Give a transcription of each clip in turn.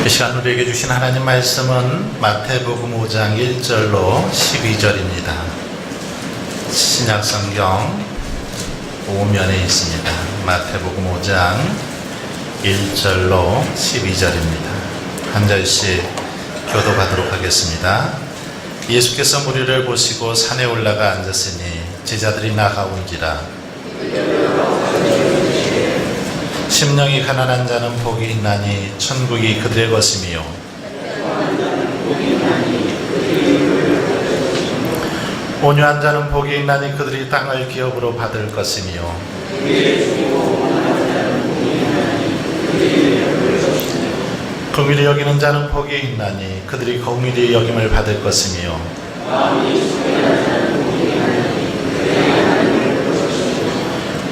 이 시간 우리에게 주신 하나님 말씀은 마태복음 5장 1절로 12절입니다. 신약성경 5면에 있습니다. 마태복음 5장 1절로 12절입니다. 한 절씩 교도하도록 하겠습니다. 예수께서 무리를 보시고 산에 올라가 앉았으니 제자들이 나가온지라. 심령이 가난한 자는 복이 있나니 천국이 그들의 것이며, 온유한 자는 복이 있나니 그들이 땅을 기업으로 받을 것이며, 긍휼히 여기는 자는 복이 있나니 그들이 긍휼히 여김을 받을 것이며,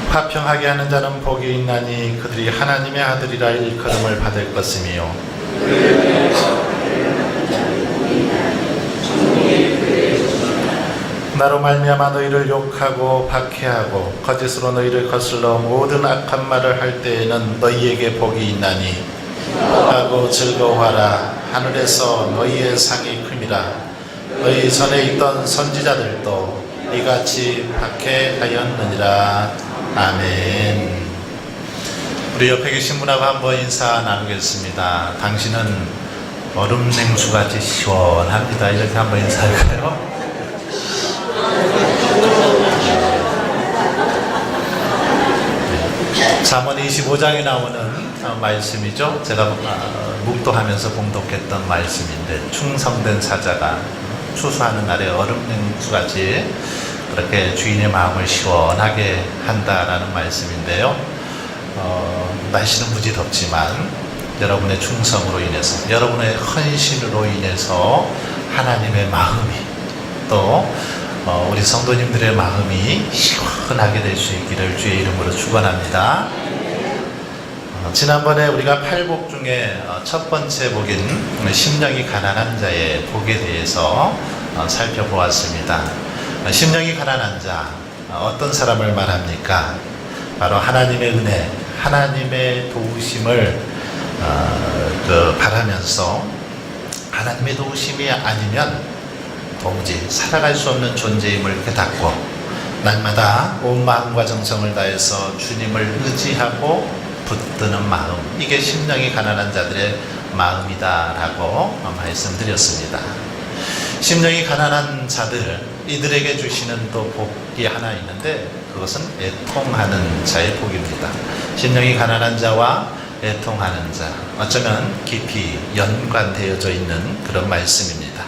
화평하게 하는 자는 복이 있나니 그들이 하나님의 아들이라 일컬음을 받을 것이며, 나로 말미암아 너희를 욕하고 박해하고 거짓으로 너희를 거슬러 모든 악한 말을 할 때에는 너희에게 복이 있나니 하고 즐거워하라. 하늘에서 너희의 상이 큼이라. 너희 전에 있던 선지자들도 이같이 박해하였느니라. 아멘. 우리 옆에 계신 분하고 한번 인사 나누겠습니다. 당신은 얼음 냉수같이 시원합니다. 이렇게 한번 인사할까요? 잠언 25장에 나오는 말씀이죠. 제가 묵도하면서 봉독했던 말씀인데, 충성된 사자가 추수하는 날에 얼음 냉수같이 그렇게 주인의 마음을 시원하게 한다라는 말씀인데요. 날씨는 무지 덥지만 여러분의 충성으로 인해서, 여러분의 헌신으로 인해서 하나님의 마음이, 또 우리 성도님들의 마음이 시원하게 될 수 있기를 주의 이름으로 축원합니다. 지난번에 우리가 팔복 중에 첫 번째 복인 심령이 가난한 자의 복에 대해서 살펴보았습니다. 심령이 가난한 자, 어떤 사람을 말합니까? 바로 하나님의 은혜, 하나님의 도우심을 바라면서 하나님의 도우심이 아니면 도무지 살아갈 수 없는 존재임을 깨닫고 날마다 온 마음과 정성을 다해서 주님을 의지하고 붙드는 마음, 이게 심령이 가난한 자들의 마음이다라고 말씀드렸습니다. 심령이 가난한 자들, 이들에게 주시는 또 복이 하나 있는데, 그것은 애통하는 자의 복입니다. 심령이 가난한 자와 애통하는 자, 어쩌면 깊이 연관되어져 있는 그런 말씀입니다.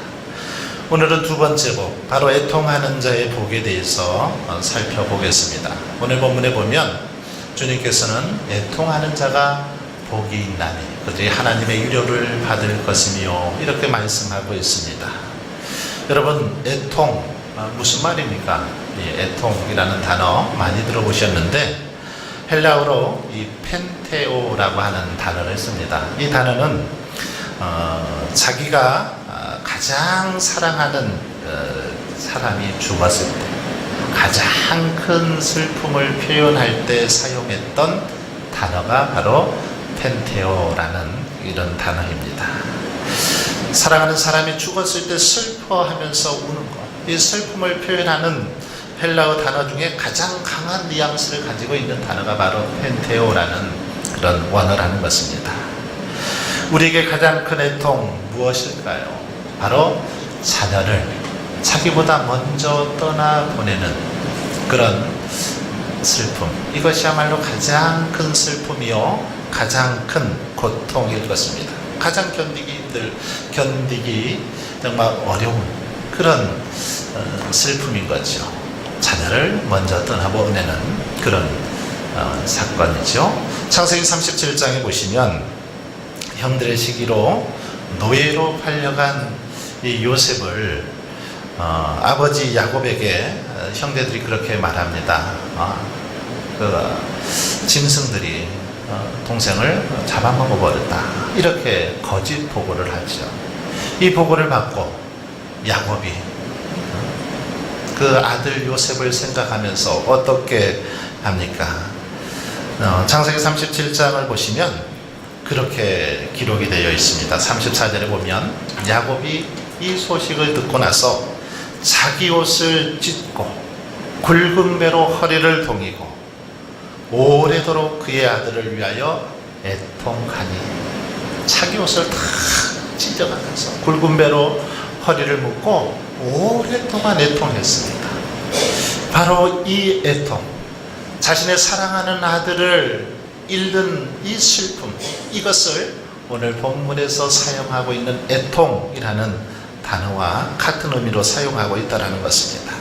오늘은 두 번째 복, 바로 애통하는 자의 복에 대해서 살펴보겠습니다. 오늘 본문에 보면 주님께서는 애통하는 자가 복이 있나니 그들이 하나님의 위로를 받을 것이며, 이렇게 말씀하고 있습니다. 여러분, 애통 무슨 말입니까? 이 애통이라는 단어 많이 들어보셨는데, 헬라어로 이 펜테오라고 하는 단어를 씁니다. 이 단어는 자기가 가장 사랑하는 사람이 죽었을 때 가장 큰 슬픔을 표현할 때 사용했던 단어가 바로 펜테오라는 이런 단어입니다. 사랑하는 사람이 죽었을 때 슬퍼하면서 우는 것, 이 슬픔을 표현하는 헬라어 단어 중에 가장 강한 뉘앙스를 가지고 있는 단어가 바로 펜테오라는 그런 원어라는 것입니다. 우리에게 가장 큰 애통 무엇일까요? 바로 자녀를 자기보다 먼저 떠나보내는 그런 슬픔, 이것이야말로 가장 큰 슬픔이요 가장 큰 고통일 것입니다. 가장 견디기 정말 어려운 그런 슬픔인 거죠. 자녀를 먼저 떠나보내는 그런 사건이죠. 창세기 37장에 보시면 형들의 시기로 노예로 팔려간 이 요셉을 아버지 야곱에게 형제들이 그렇게 말합니다. 짐승들이 동생을 잡아먹어버렸다, 이렇게 거짓 보고를 하죠. 이 보고를 받고 야곱이 그 아들 요셉을 생각하면서 어떻게 합니까? 창세기 37장을 보시면 그렇게 기록이 되어 있습니다. 34절에 보면 야곱이 이 소식을 듣고 나서 자기 옷을 찢고 굵은 배로 허리를 동이고 오래도록 그의 아들을 위하여 애통하니, 자기 옷을 다 찢어가면서 굵은 배로 허리를 묶고 오랫동안 애통했습니다. 바로 이 애통, 자신의 사랑하는 아들을 잃는 이 슬픔, 이것을 오늘 본문에서 사용하고 있는 애통이라는 단어와 같은 의미로 사용하고 있다는 것입니다.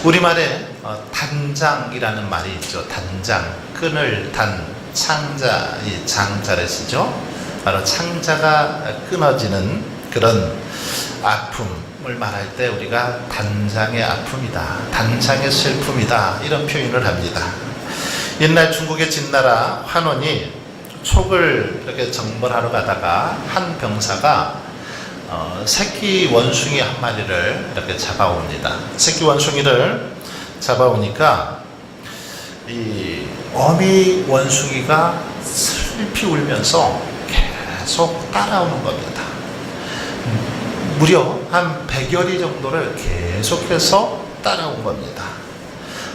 우리말에 단장이라는 말이 있죠. 단장, 끈을 단, 창자, 이 장자를 쓰죠. 바로 창자가 끊어지는 그런 아픔을 말할 때 우리가 단장의 아픔이다, 단장의 슬픔이다, 이런 표현을 합니다. 옛날 중국의 진나라 환원이 촉을 이렇게 정벌하러 가다가 한 병사가 새끼 원숭이 한 마리를 이렇게 잡아옵니다. 새끼 원숭이를 잡아오니까 이 어미 원숭이가 슬피 울면서 계속 따라오는 겁니다. 무려 한 100여리 정도를 계속해서 따라온 겁니다.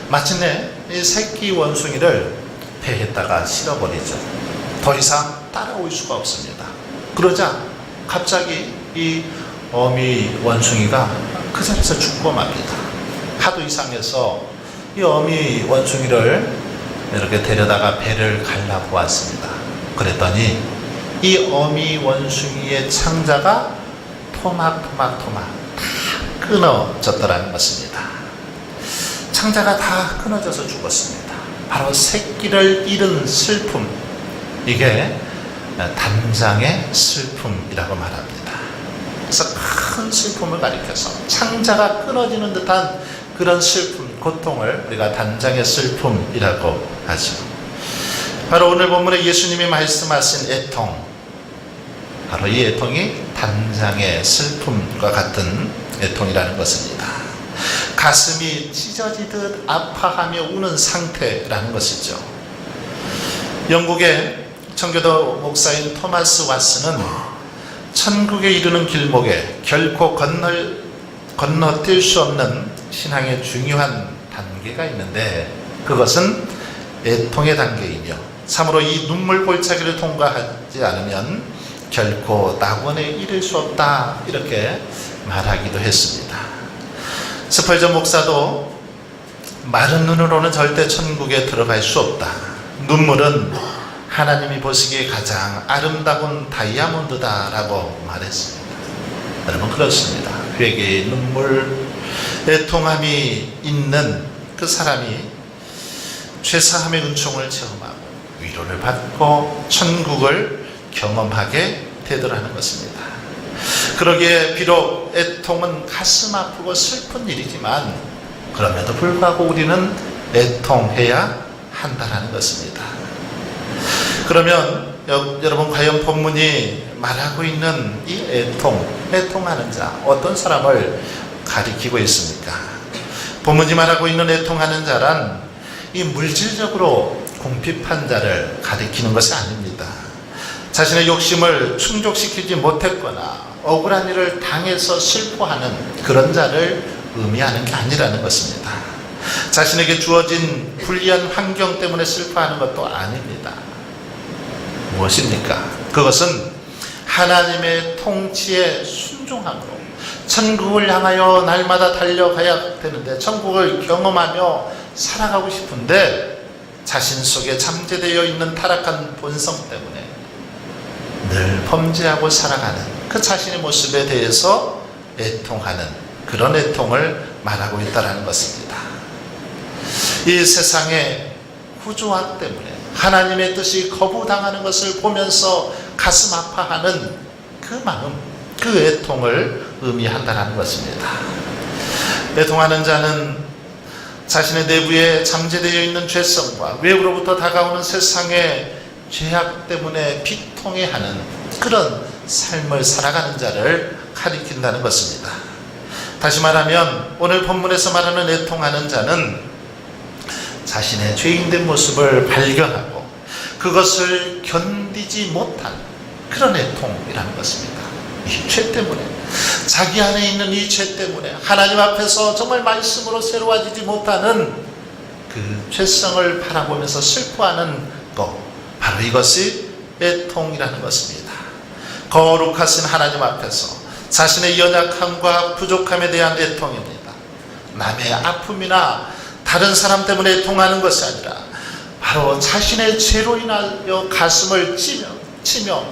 마침내 이 새끼 원숭이를 배에다가 실어버리죠. 더 이상 따라올 수가 없습니다. 그러자 갑자기 이 어미 원숭이가 그 자리에서 죽고 맙니다. 하도 이상해서 이 어미 원숭이를 이렇게 데려다가 배를 갈라보았습니다. 그랬더니 이 어미 원숭이의 창자가 토막토막 다 끊어졌더라는 것입니다. 창자가 다 끊어져서 죽었습니다. 바로 새끼를 잃은 슬픔, 이게 단장의 슬픔이라고 말합니다. 그래서 큰 슬픔을 가리켜서 창자가 끊어지는 듯한 그런 슬픔, 고통을 우리가 단장의 슬픔이라고 하죠. 바로 오늘 본문에 예수님이 말씀하신 애통, 바로 이 애통이 단장의 슬픔과 같은 애통이라는 것입니다. 가슴이 찢어지듯 아파하며 우는 상태라는 것이죠. 영국의 청교도 목사인 토마스 왓슨은 천국에 이르는 길목에 결코 건너뛸 수 없는 신앙의 중요한 단계가 있는데, 그것은 애통의 단계이며 참으로 이 눈물 골짜기를 통과하지 않으면 결코 낙원에 이를 수 없다, 이렇게 말하기도 했습니다. 스펄전 목사도 마른 눈으로는 절대 천국에 들어갈 수 없다. 눈물은 하나님이 보시기에 가장 아름다운 다이아몬드다라고 말했습니다. 여러분, 그렇습니다. 회개의 눈물, 애통함이 있는 그 사람이 죄사함의 은총을 체험하고 위로를 받고 천국을 경험하게 되더라는 것입니다. 그러기에 비록 애통은 가슴 아프고 슬픈 일이지만 그럼에도 불구하고 우리는 애통해야 한다는 것입니다. 그러면 여러분, 과연 본문이 말하고 있는 이 애통하는 자, 어떤 사람을 가리키고 있습니까? 본문이 말하고 있는 애통하는 자란 이 물질적으로 궁핍한 자를 가리키는 것이 아닙니다. 자신의 욕심을 충족시키지 못했거나 억울한 일을 당해서 슬퍼하는 그런 자를 의미하는 게 아니라는 것입니다. 자신에게 주어진 불리한 환경 때문에 슬퍼하는 것도 아닙니다. 무엇입니까? 그것은 하나님의 통치에 순종함으로 천국을 향하여 날마다 달려가야 되는데, 천국을 경험하며 살아가고 싶은데 자신 속에 잠재되어 있는 타락한 본성 때문에 늘 범죄하고 살아가는 그 자신의 모습에 대해서 애통하는 그런 애통을 말하고 있다는 것입니다. 이 세상의 후조화 때문에 하나님의 뜻이 거부당하는 것을 보면서 가슴 아파하는 그 마음, 그 애통을 의미한다는 것입니다. 애통하는 자는 자신의 내부에 잠재되어 있는 죄성과 외부로부터 다가오는 세상의 죄악 때문에 비통해하는 그런 삶을 살아가는 자를 가리킨다는 것입니다. 다시 말하면 오늘 본문에서 말하는 애통하는 자는 자신의 죄인된 모습을 발견하고 그것을 견디는 견디지 못한 그런 애통이라는 것입니다. 이 죄 때문에, 자기 안에 있는 이 죄 때문에 하나님 앞에서 정말 말씀으로 새로워지지 못하는 그 죄성을 바라보면서 슬퍼하는 것, 바로 이것이 애통이라는 것입니다. 거룩하신 하나님 앞에서 자신의 연약함과 부족함에 대한 애통입니다. 남의 아픔이나 다른 사람 때문에 애통하는 것이 아니라 바로 자신의 죄로 인하여 가슴을 치며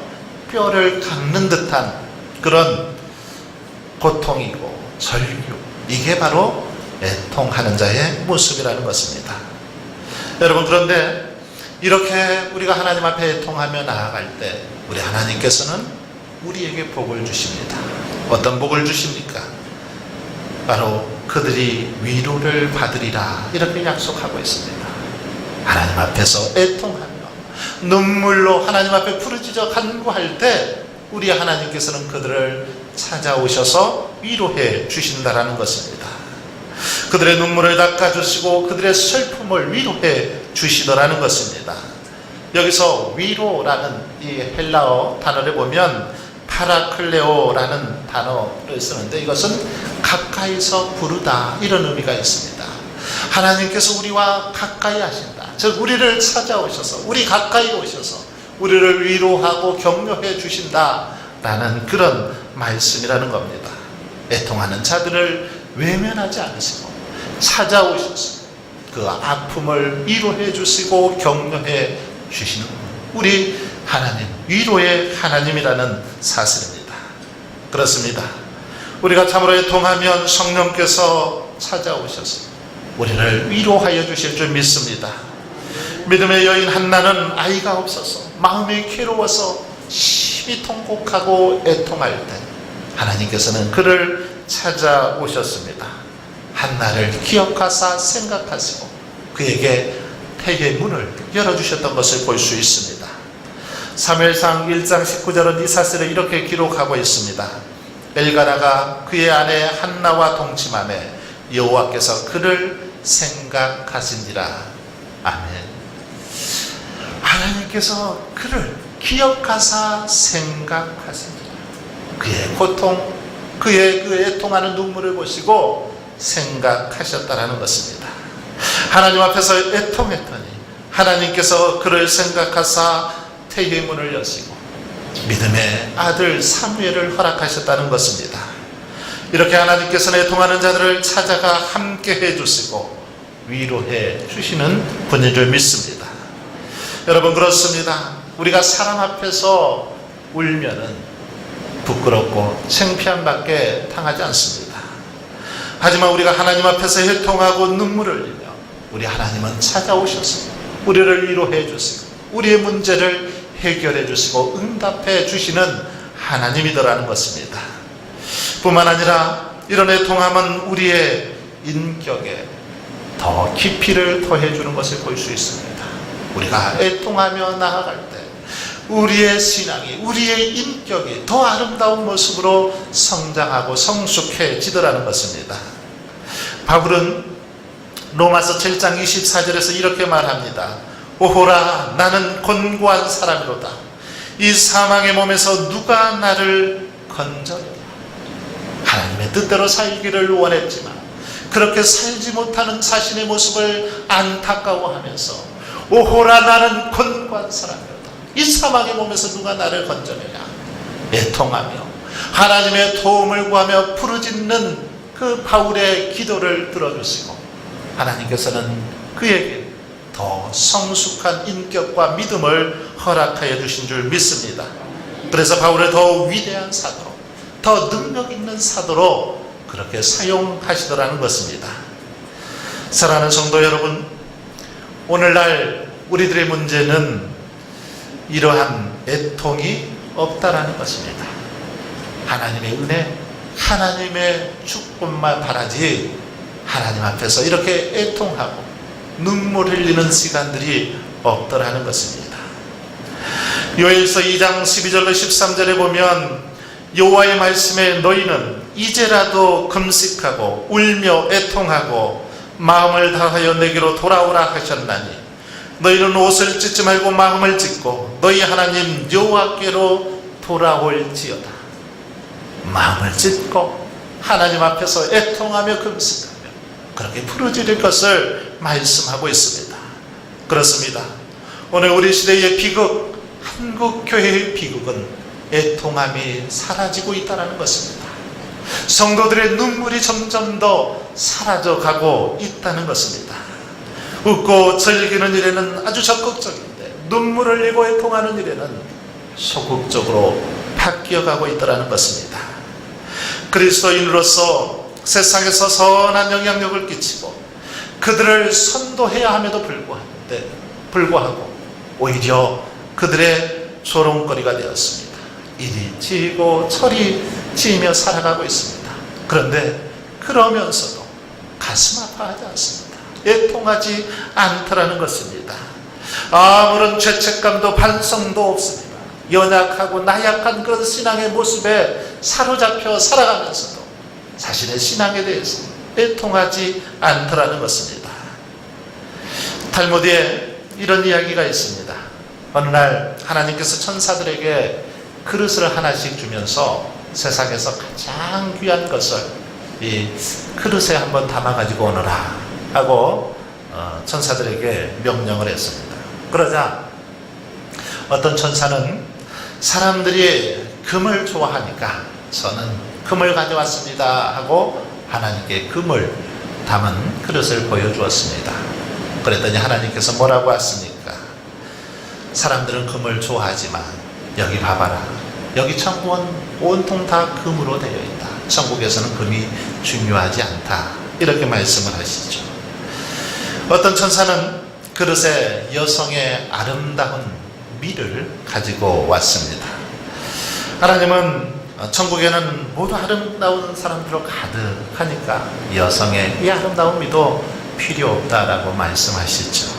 뼈를 깎는 듯한 그런 고통이고 절규, 이게 바로 애통하는 자의 모습이라는 것입니다. 여러분, 그런데 이렇게 우리가 하나님 앞에 애통하며 나아갈 때 우리 하나님께서는 우리에게 복을 주십니다. 어떤 복을 주십니까? 바로 그들이 위로를 받으리라, 이렇게 약속하고 있습니다. 하나님 앞에서 애통하며 눈물로 하나님 앞에 부르짖어 간구할 때 우리 하나님께서는 그들을 찾아오셔서 위로해 주신다라는 것입니다. 그들의 눈물을 닦아주시고 그들의 슬픔을 위로해 주시더라는 것입니다. 여기서 위로라는 이 헬라어 단어를 보면 파라클레오라는 단어를 쓰는데, 이것은 가까이서 부르다, 이런 의미가 있습니다. 하나님께서 우리와 가까이 하신다, 즉 우리를 찾아오셔서, 우리 가까이 오셔서 우리를 위로하고 격려해 주신다라는 그런 말씀이라는 겁니다. 애통하는 자들을 외면하지 않으시고 찾아오셔서 그 아픔을 위로해 주시고 격려해 주시는 우리 하나님, 위로의 하나님이라는 사실입니다. 그렇습니다. 우리가 참으로 애통하면 성령께서 찾아오셔서 우리를 위로하여 주실 줄 믿습니다. 믿음의 여인 한나는 아이가 없어서 마음이 괴로워서 심히 통곡하고 애통할 때 하나님께서는 그를 찾아오셨습니다. 한나를 기억하사 생각하시고 그에게 태의 문을 열어주셨던 것을 볼 수 있습니다. 사무엘상 1장 19절은 이 사실을 이렇게 기록하고 있습니다. 엘가나가 그의 아내 한나와 동침하매 여호와께서 그를 생각하신지라. 아멘. 하나님께서 그를 기억하사 생각하신지라. 그의 고통, 그의 그 애통하는 눈물을 보시고 생각하셨다라는 것입니다. 하나님 앞에서 애통했더니 하나님께서 그를 생각하사 태의 문을 여시고 믿음의 아들 사무엘을 허락하셨다는 것입니다. 이렇게 하나님께서는 애통하는 자들을 찾아가 함께 해주시고 위로해 주시는 분인 줄 믿습니다. 여러분, 그렇습니다. 우리가 사람 앞에서 울면은 부끄럽고 창피함밖에 당하지 않습니다. 하지만 우리가 하나님 앞에서 애통하고 눈물을 흘리며 우리 하나님은 찾아오셔서 우리를 위로해 주시고 우리의 문제를 해결해 주시고 응답해 주시는 하나님이더라는 것입니다. 뿐만 아니라 이런 애통함은 우리의 인격에 더 깊이를 더해 주는 것을 볼 수 있습니다. 우리가 애통하며 나아갈 때 우리의 신앙이, 우리의 인격이 더 아름다운 모습으로 성장하고 성숙해지더라는 것입니다. 바울은 로마서 7장 24절에서 이렇게 말합니다. 오호라, 나는 곤고한 사람이로다. 이 사망의 몸에서 누가 나를 건져내랴. 하나님의 뜻대로 살기를 원했지만 그렇게 살지 못하는 자신의 모습을 안타까워하면서 오호라, 나는 곤고한 사람이로다. 이 사망의 몸에서 누가 나를 건져내랴. 애통하며 하나님의 도움을 구하며 부르짖는 그 바울의 기도를 들어주시고 하나님께서는 그에게 더 성숙한 인격과 믿음을 허락하여 주신 줄 믿습니다. 그래서 바울을 더 위대한 사도로, 더 능력 있는 사도로 그렇게 사용하시더라는 것입니다. 사랑하는 성도 여러분, 오늘날 우리들의 문제는 이러한 애통이 없다라는 것입니다. 하나님의 은혜, 하나님의 축복만 바라지 하나님 앞에서 이렇게 애통하고 눈물 흘리는 시간들이 없더라는 것입니다. 요엘서 2장 12절로 13절에 보면 여호와의 말씀에 너희는 이제라도 금식하고 울며 애통하고 마음을 다하여 내게로 돌아오라 하셨나니 너희는 옷을 찢지 말고 마음을 찢고 너희 하나님 여호와께로 돌아올지어다. 마음을 찢고 하나님 앞에서 애통하며 금식하며 그렇게 부르짖을 것을 말씀하고 있습니다. 그렇습니다. 오늘 우리 시대의 비극, 한국교회의 비극은 애통함이 사라지고 있다는 것입니다. 성도들의 눈물이 점점 더 사라져가고 있다는 것입니다. 웃고 즐기는 일에는 아주 적극적인데 눈물을 흘리고 애통하는 일에는 소극적으로 바뀌어가고 있다는 것입니다. 그리스도인으로서 세상에서 선한 영향력을 끼치고 그들을 선도해야 함에도 불구하고 오히려 그들의 조롱거리가 되었습니다. 이리 지고 저리 지으며 살아가고 있습니다. 그런데 그러면서도 가슴 아파하지 않습니다. 애통하지 않더라는 것입니다. 아무런 죄책감도 반성도 없습니다. 연약하고 나약한 그런 신앙의 모습에 사로잡혀 살아가면서도 자신의 신앙에 대해서 애통하지 않더라는 것입니다. 탈무드에 이런 이야기가 있습니다. 어느 날 하나님께서 천사들에게 그릇을 하나씩 주면서 세상에서 가장 귀한 것을 이 그릇에 한번 담아가지고 오너라 하고 천사들에게 명령을 했습니다. 그러자 어떤 천사는 사람들이 금을 좋아하니까 저는 금을 가져왔습니다 하고 하나님께 금을 담은 그릇을 보여주었습니다. 그랬더니 하나님께서 뭐라고 하십니까? 사람들은 금을 좋아하지만 여기 봐봐라. 여기 천국은 온통 다 금으로 되어 있다. 천국에서는 금이 중요하지 않다. 이렇게 말씀을 하시죠. 어떤 천사는 그릇에 여성의 아름다운 미를 가지고 왔습니다. 하나님은 천국에는 모두 아름다운 사람들로 가득하니까 여성의 이 아름다운 미도 필요 없다라고 말씀하시죠.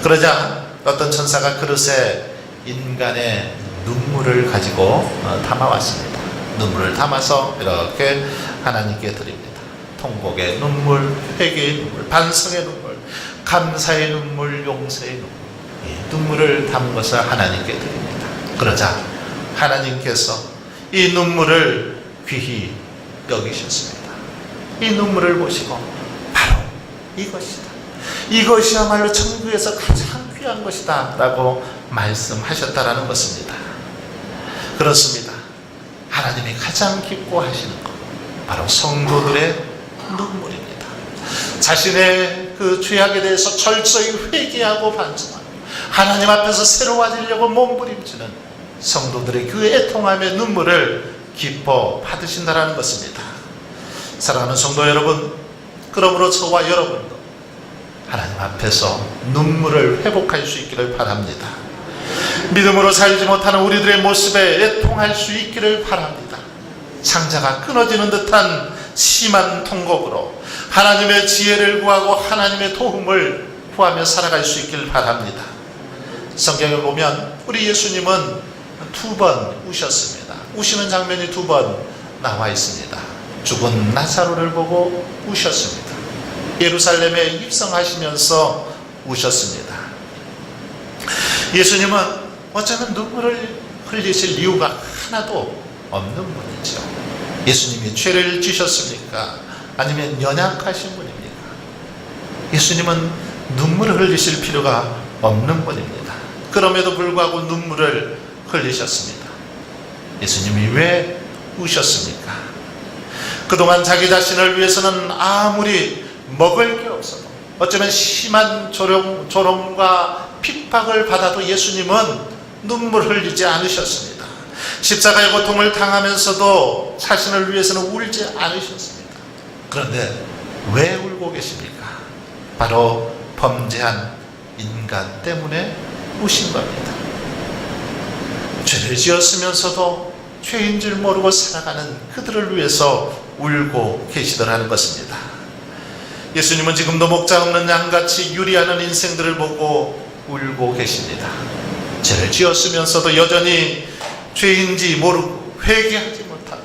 그러자 어떤 천사가 그릇에 인간의 눈물을 가지고 담아왔습니다. 눈물을 담아서 이렇게 하나님께 드립니다. 통곡의 눈물, 회개의 눈물, 반성의 눈물, 감사의 눈물, 용서의 눈물, 눈물을 담은 것을 하나님께 드립니다. 그러자 하나님께서 이 눈물을 귀히 여기셨습니다. 이 눈물을 보시고 바로 이것이다. 이것이야말로 천국에서 가장 귀한 것이다 라고 말씀하셨다라는 것입니다. 그렇습니다. 하나님이 가장 기뻐하시는 것 바로 성도들의 눈물입니다. 자신의 그 죄악에 대해서 철저히 회개하고 반성하고 하나님 앞에서 새로워지려고 몸부림치는 성도들의 그 애통함의 눈물을 기뻐 받으신다는 것입니다. 사랑하는 성도 여러분, 그러므로 저와 여러분도 하나님 앞에서 눈물을 회복할 수 있기를 바랍니다. 믿음으로 살지 못하는 우리들의 모습에 애통할 수 있기를 바랍니다. 창자가 끊어지는 듯한 심한 통곡으로 하나님의 지혜를 구하고 하나님의 도움을 구하며 살아갈 수 있기를 바랍니다. 성경을 보면 우리 예수님은 2번 우셨습니다. 우시는 장면이 2번 나와 있습니다. 죽은 나사로를 보고 우셨습니다. 예루살렘에 입성하시면서 우셨습니다. 예수님은 어쩌면 눈물을 흘리실 이유가 하나도 없는 분이죠. 예수님이 죄를 지셨습니까? 아니면 연약하신 분입니까? 예수님은 눈물을 흘리실 필요가 없는 분입니다. 그럼에도 불구하고 눈물을 흘리셨습니다. 예수님이 왜 우셨습니까? 그동안 자기 자신을 위해서는 아무리 먹을 게 없어도 어쩌면 심한 조롱과 핍박을 받아도 예수님은 눈물 흘리지 않으셨습니다. 십자가의 고통을 당하면서도 자신을 위해서는 울지 않으셨습니다. 그런데 왜 울고 계십니까? 바로 범죄한 인간 때문에 우신 겁니다. 죄를 지었으면서도 죄인 줄 모르고 살아가는 그들을 위해서 울고 계시더라는 것입니다. 예수님은 지금도 목자 없는 양같이 유리하는 인생들을 보고 울고 계십니다. 죄를 지었으면서도 여전히 죄인지 모르고 회개하지 못하고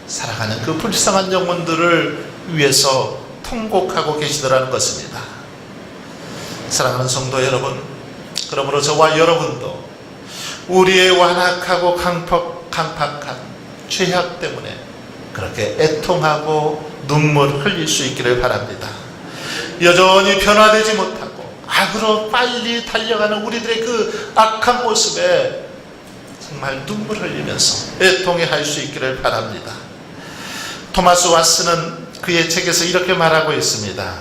살아가는 그 불쌍한 영혼들을 위해서 통곡하고 계시더라는 것입니다. 사랑하는 성도 여러분, 그러므로 저와 여러분도 우리의 완악하고 강팍한 죄악 때문에 그렇게 애통하고 눈물 흘릴 수 있기를 바랍니다. 여전히 변화되지 못하고 악으로 빨리 달려가는 우리들의 그 악한 모습에 정말 눈물 흘리면서 애통해 할 수 있기를 바랍니다. 토마스 왓슨은 그의 책에서 이렇게 말하고 있습니다.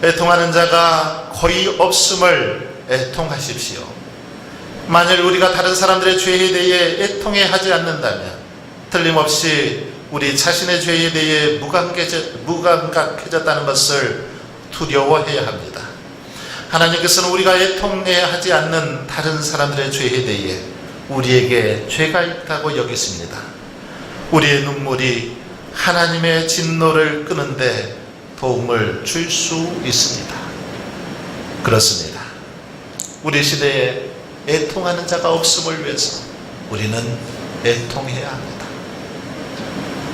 애통하는 자가 거의 없음을 애통하십시오. 만일 우리가 다른 사람들의 죄에 대해 애통해 하지 않는다면 틀림없이 우리 자신의 죄에 대해 무감각해졌다는 것을 두려워해야 합니다. 하나님께서는 우리가 애통해 하지 않는 다른 사람들의 죄에 대해 우리에게 죄가 있다고 여기십니다. 우리의 눈물이 하나님의 진노를 끄는데 도움을 줄 수 있습니다. 그렇습니다. 우리 시대에 애통하는 자가 없음을 위해서 우리는 애통해야 합니다.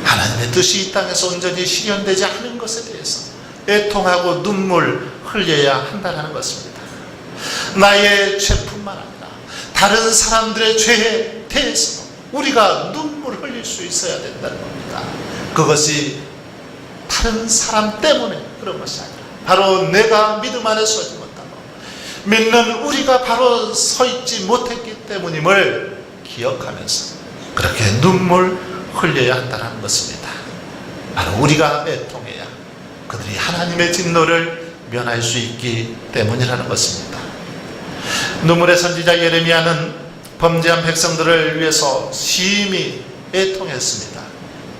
하나님의 뜻이 이 땅에서 온전히 실현되지 않은 것에 대해서 애통하고 눈물 흘려야 한다는 것입니다. 나의 죄뿐만 아니라 다른 사람들의 죄에 대해서 우리가 눈물 흘릴 수 있어야 된다는 겁니다. 그것이 다른 사람 때문에 그런 것이 아니라 바로 내가 믿음 안에 서지 못하고 믿는 우리가 바로 서 있지 못했기 때문임을 기억하면서 그렇게 눈물 흘려야 한다는 것입니다. 바로 우리가 애통해야 그들이 하나님의 진노를 면할 수 있기 때문이라는 것입니다. 눈물의 선지자 예레미야는 범죄한 백성들을 위해서 심히 애통했습니다.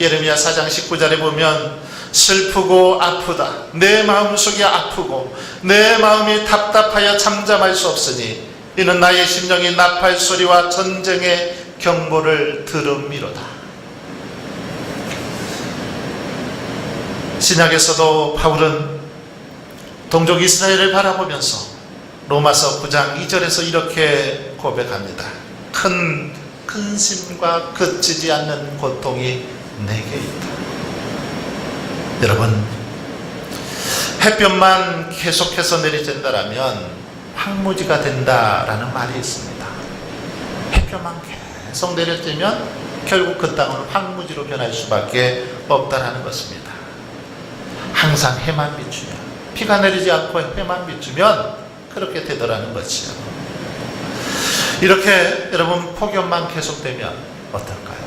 예레미야 4장 19절에 보면 슬프고 아프다. 내 마음속이 아프고 내 마음이 답답하여 잠잠할 수 없으니 이는 나의 심령이 나팔 소리와 전쟁의 경보를 들음이로다. 신약에서도 바울은 동족 이스라엘을 바라보면서 로마서 9장 2절에서 이렇게 고백합니다. 큰 근심과 그치지 않는 고통이 내게 있다. 여러분, 햇볕만 계속해서 내리쬐다라면 황무지가 된다라는 말이 있습니다. 햇볕만 계속 내려쬐면 결국 그 땅은 황무지로 변할 수밖에 없다라는 것입니다. 항상 해만 비추면, 비가 내리지 않고 해만 비추면 그렇게 되더라는 것이요. 이렇게 여러분 폭염만 계속되면 어떨까요?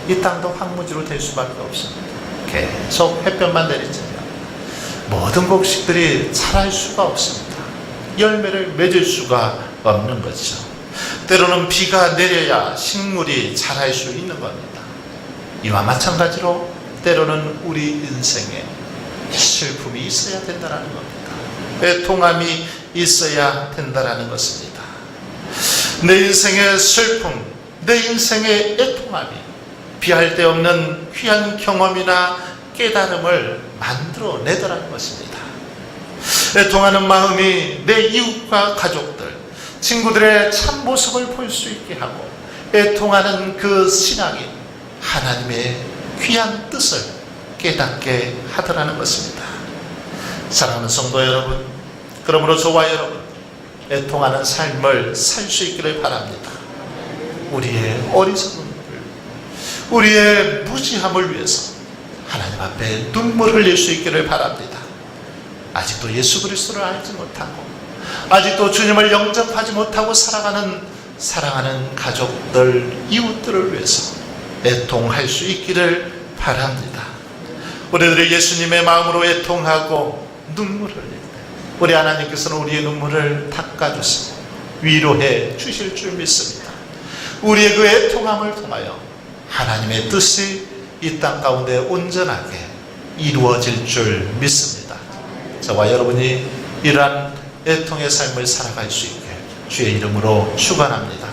이 땅도 황무지로 될 수밖에 없습니다. 계속 햇볕만 내리쬐면 모든 곡식들이 자랄 수가 없습니다. 열매를 맺을 수가 없는 거죠. 때로는 비가 내려야 식물이 자랄 수 있는 겁니다. 이와 마찬가지로 때로는 우리 인생에 슬픔이 있어야 된다는 겁니다. 애통함이 있어야 된다는 것입니다. 내 인생의 슬픔, 내 인생의 애통함이 비할 데 없는 귀한 경험이나 깨달음을 만들어내더라는 것입니다. 애통하는 마음이 내 이웃과 가족들, 친구들의 참 모습을 볼 수 있게 하고 애통하는 그 신앙이 하나님의 귀한 뜻을 깨닫게 하더라는 것입니다. 사랑하는 성도 여러분, 그러므로 저와 여러분 애통하는 삶을 살 수 있기를 바랍니다. 우리의 어리석음을, 우리의 무지함을 위해서 하나님 앞에 눈물 흘릴 수 있기를 바랍니다. 아직도 예수 그리스도를 알지 못하고 아직도 주님을 영접하지 못하고 살아가는 사랑하는 가족들, 이웃들을 위해서 애통할 수 있기를 바랍니다. 우리들이 예수님의 마음으로 애통하고 눈물을 흘릴 때 우리 하나님께서는 우리의 눈물을 닦아주시고 위로해 주실 줄 믿습니다. 우리의 그 애통함을 통하여 하나님의 뜻이 이 땅 가운데 온전하게 이루어질 줄 믿습니다. 저와 여러분이 이러한 애통의 삶을 살아갈 수 있게 주의 이름으로 축원합니다.